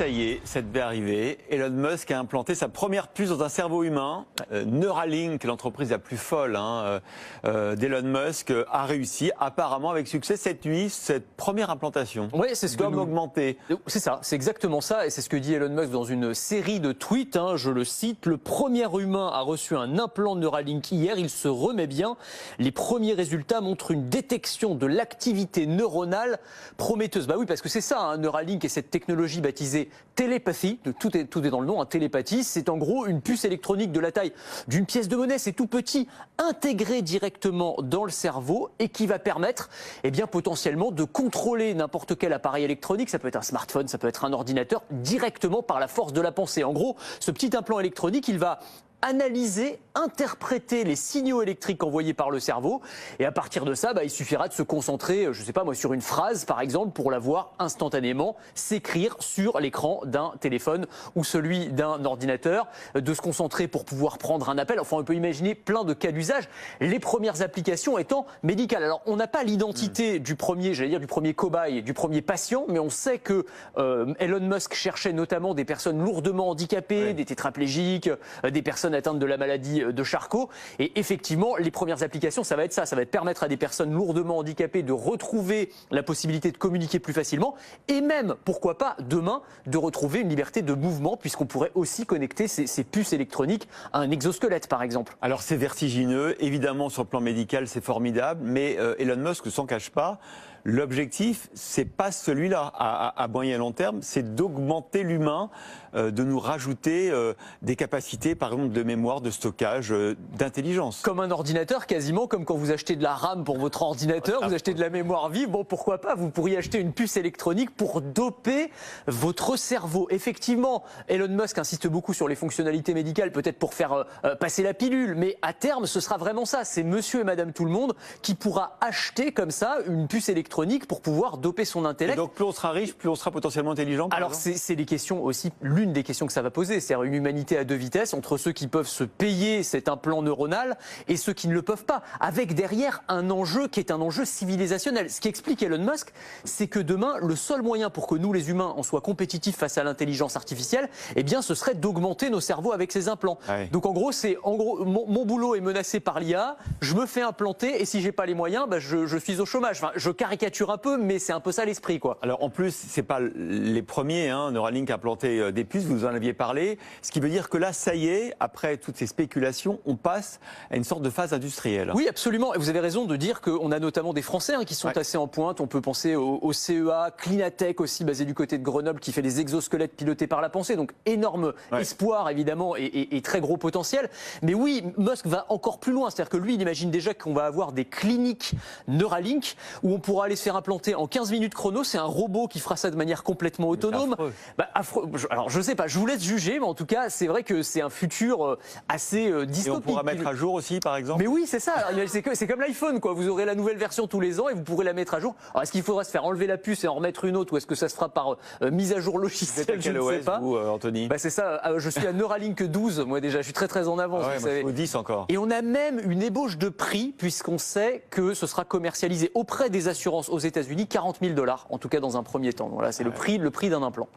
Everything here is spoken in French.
Ça y est, ça devait arriver. Elon Musk a implanté sa première puce dans un cerveau humain. Neuralink, l'entreprise la plus folle d'Elon Musk, a réussi apparemment avec succès cette nuit, cette première implantation. Oui, c'est ce que nous... augmenter. C'est ça, c'est exactement ça, et c'est ce que dit Elon Musk dans une série de tweets. Je le cite, le premier humain a reçu un implant Neuralink hier, il se remet bien. Les premiers résultats montrent une détection de l'activité neuronale prometteuse. Bah oui, parce que c'est ça, Neuralink et cette technologie baptisée télépathie, tout est dans le nom, télépathie, c'est en gros une puce électronique de la taille d'une pièce de monnaie, c'est tout petit, intégré directement dans le cerveau et qui va permettre potentiellement de contrôler n'importe quel appareil électronique, ça peut être un smartphone, ça peut être un ordinateur, directement par la force de la pensée. En gros, ce petit implant électronique, il va analyser, interpréter les signaux électriques envoyés par le cerveau, et à partir de ça, il suffira de se concentrer, je sais pas moi, sur une phrase par exemple, pour la voir instantanément s'écrire sur l'écran d'un téléphone ou celui d'un ordinateur, de se concentrer pour pouvoir prendre un appel. Enfin, on peut imaginer plein de cas d'usage, les premières applications étant médicales. Alors, on n'a pas l'identité du premier, du premier cobaye, du premier patient, mais on sait que Elon Musk cherchait notamment des personnes lourdement handicapées, des tétraplégiques, des personnes atteintes de la maladie de Charcot. Et effectivement, les premières applications, ça va être ça. Ça va être permettre à des personnes lourdement handicapées de retrouver la possibilité de communiquer plus facilement et même, pourquoi pas, demain, de retrouver une liberté de mouvement puisqu'on pourrait aussi connecter ces puces électroniques à un exosquelette, par exemple. Alors, c'est vertigineux. Évidemment, sur le plan médical, c'est formidable. Mais Elon Musk ne s'en cache pas. L'objectif, c'est pas celui-là à moyen et long terme, c'est d'augmenter l'humain, de nous rajouter des capacités, par exemple, de mémoire, de stockage, d'intelligence. Comme un ordinateur, quasiment, comme quand vous achetez de la RAM pour votre ordinateur, vous achetez de la mémoire vive, bon, pourquoi pas, vous pourriez acheter une puce électronique pour doper votre cerveau. Effectivement, Elon Musk insiste beaucoup sur les fonctionnalités médicales, peut-être pour faire passer la pilule, mais à terme, ce sera vraiment ça. C'est monsieur et madame tout le monde qui pourra acheter comme ça une puce électronique pour pouvoir doper son intellect. Et donc plus on sera riche, plus on sera potentiellement intelligent. Alors c'est des questions aussi, l'une des questions que ça va poser, c'est une humanité à deux vitesses entre ceux qui peuvent se payer cet implant neuronal et ceux qui ne le peuvent pas, avec derrière un enjeu qui est un enjeu civilisationnel. Ce qui explique Elon Musk, c'est que demain, le seul moyen pour que nous les humains en soient compétitifs face à l'intelligence artificielle, ce serait d'augmenter nos cerveaux avec ces implants. Ouais. Donc en gros, mon boulot est menacé par l'IA, je me fais implanter et si j'ai pas les moyens, je suis au chômage. Enfin, je caricature un peu, mais c'est un peu ça l'esprit, quoi. Alors en plus, c'est pas les premiers, Neuralink a implanté des puces, vous en aviez parlé, ce qui veut dire que là, ça y est, après toutes ces spéculations, on passe à une sorte de phase industrielle. Oui, absolument, et vous avez raison de dire qu'on a notamment des Français qui sont assez en pointe, on peut penser au CEA, Clinatech aussi, basé du côté de Grenoble, qui fait des exosquelettes pilotés par la pensée, donc énorme espoir évidemment et très gros potentiel. Mais oui, Musk va encore plus loin, c'est-à-dire que lui, il imagine déjà qu'on va avoir des cliniques Neuralink où on pourra aller se faire implanter en 15 minutes chrono, c'est un robot qui fera ça de manière complètement autonome. Affreux. Alors je sais pas, je vous laisse juger, mais en tout cas c'est vrai que c'est un futur assez dystopique. Et on pourra mettre à jour aussi, par exemple. Mais oui, c'est ça, c'est comme l'iPhone, quoi. Vous aurez la nouvelle version tous les ans et vous pourrez la mettre à jour. Alors est-ce qu'il faudra se faire enlever la puce et en remettre une autre, ou est-ce que ça se fera par mise à jour logicielle? Je ne sais pas. Vous, Anthony? C'est ça, je suis à Neuralink 12, moi déjà, je suis très en avance. Moi, je suis au 10 encore. Et on a même une ébauche de prix, puisqu'on sait que ce sera commercialisé auprès des assurances aux États-Unis, $40 000, en tout cas dans un premier temps. Voilà, c'est le prix d'un implant.